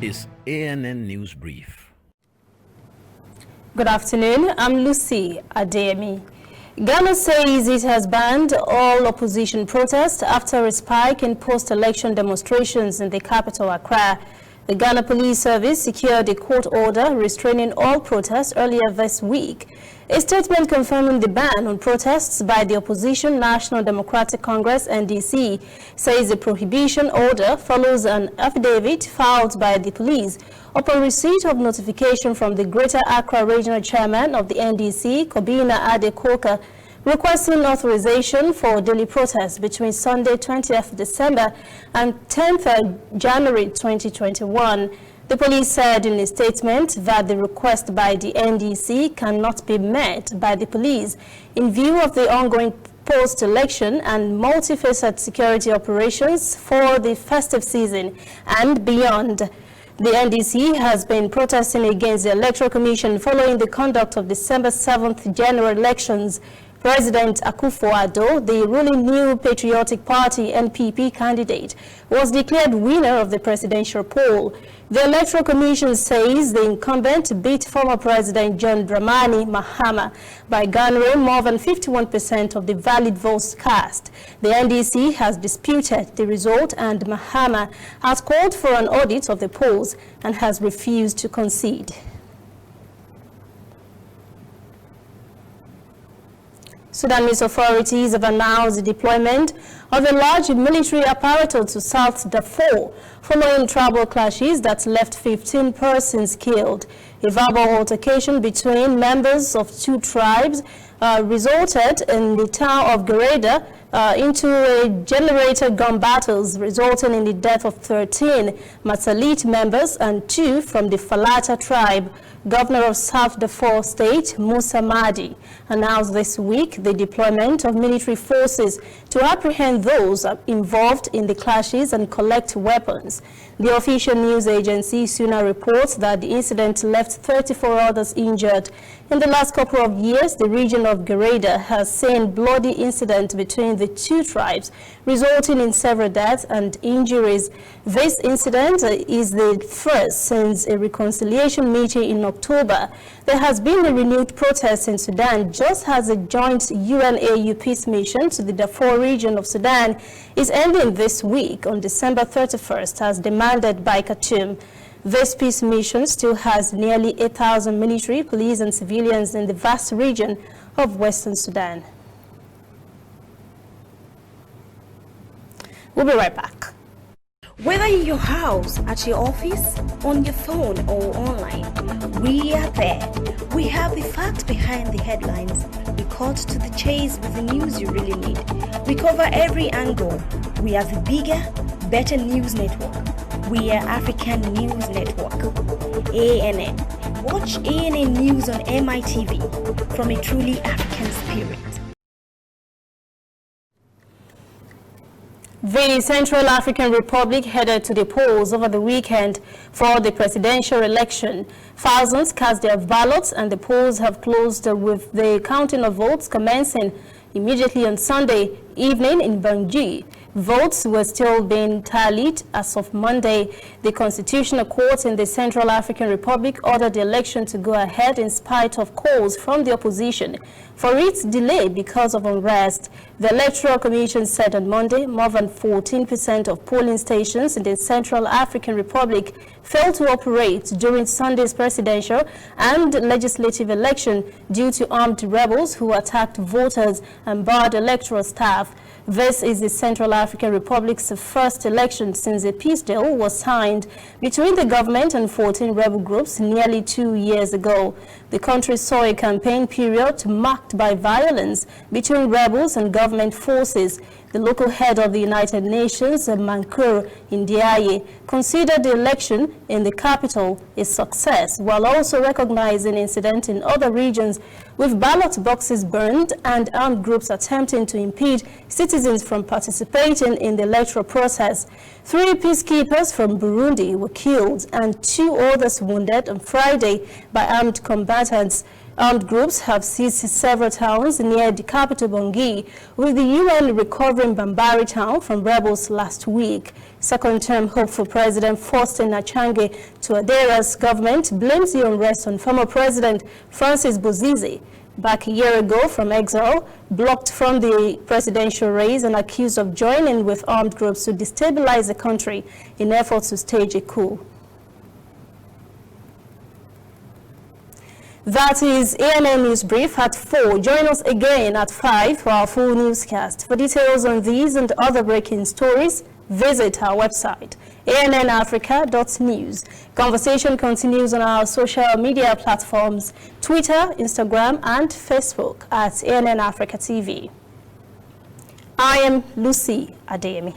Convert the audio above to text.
is ANN News Brief. Good afternoon, I'm Lucy Adeyemi. Ghana says it has banned all opposition protests after a spike in post-election demonstrations in the capital, Accra. The Ghana Police Service secured a court order restraining all protests earlier this week. A statement confirming the ban on protests by the opposition National Democratic Congress (NDC) says the prohibition order follows an affidavit filed by the police upon receipt of notification from the Greater Accra Regional Chairman of the NDC, Kobina Adekoka, requesting authorization for daily protests between Sunday 20th December and 10th January 2021. The police said in a statement that the request by the NDC cannot be met by the police in view of the ongoing post-election and multifaceted security operations for the festive season and beyond. The NDC has been protesting against the Electoral Commission following the conduct of December 7th general elections. President Akufo-Addo, the ruling New Patriotic Party (NPP) candidate, was declared winner of the presidential poll. The Electoral Commission says the incumbent beat former President John Dramani Mahama by garnering more than 51% of the valid votes cast. The NDC has disputed the result, and Mahama has called for an audit of the polls and has refused to concede. Sudanese authorities have announced the deployment of a large military apparatus to South Darfur following tribal clashes that left 15 persons killed. A verbal altercation between members of two tribes resulted in the town of Gereda into a generated gun battles, resulting in the death of 13 Matsalit members and 2 from the Falata tribe. Governor of South Darfur State, Musa Mahdi, announced this week the deployment of military forces to apprehend those involved in the clashes and collect weapons. The official news agency SUNA reports that the incident left 34 others injured. In the last couple of years, the region of Gereda has seen bloody incidents between the two tribes, resulting in several deaths and injuries. This incident is the first since a reconciliation meeting in October. There has been a renewed protest in Sudan just as a joint UN-AU peace mission to the Darfur region of Sudan is ending this week on December 31st as demanded by Khartoum. This peace mission still has nearly 8,000 military, police and civilians in the vast region of Western Sudan. We'll be right back. Whether in your house, at your office, on your phone or online, we are there. We have the facts behind the headlines. We cut to the chase with the news you really need. We cover every angle. We are the bigger, better news network. We are African News Network, ANN. Watch ANN News on MITV from a truly African spirit. The Central African Republic headed to the polls over the weekend for the presidential election. Thousands cast their ballots and the polls have closed with the counting of votes commencing immediately on Sunday evening in Bangui. Votes were still being tallied as of Monday. The Constitutional Court in the Central African Republic ordered the election to go ahead in spite of calls from the opposition for its delay because of unrest. The Electoral Commission said on Monday more than 14% of polling stations in the Central African Republic failed to operate during Sunday's presidential and legislative election due to armed rebels who attacked voters and barred electoral staff. This is the Central African Republic's first election since a peace deal was signed between the government and 14 rebel groups nearly 2 years ago. The country saw a campaign period marked by violence between rebels and government forces. The local head of the United Nations, Mankur Ndiaye, considered the election in the capital a success, while also recognizing incidents in other regions with ballot boxes burned and armed groups attempting to impede citizens from participating in the electoral process. 3 peacekeepers from Burundi were killed and 2 others wounded on Friday by armed combatants. Armed groups have seized several towns near the capital Bangui, with the UN recovering Bambari town from rebels last week. Second-term hopeful President Faustin-Archange Touadéra's government blames the unrest on former President Francis Bozize, back a year ago from exile, blocked from the presidential race and accused of joining with armed groups to destabilize the country in efforts to stage a coup. That is ANN News Brief at 4. Join us again at 5 for our full newscast. For details on these and other breaking stories, visit our website, annafrica.news. Conversation continues on our social media platforms, Twitter, Instagram, and Facebook at ANN Africa TV. I am Lucy Adeyemi.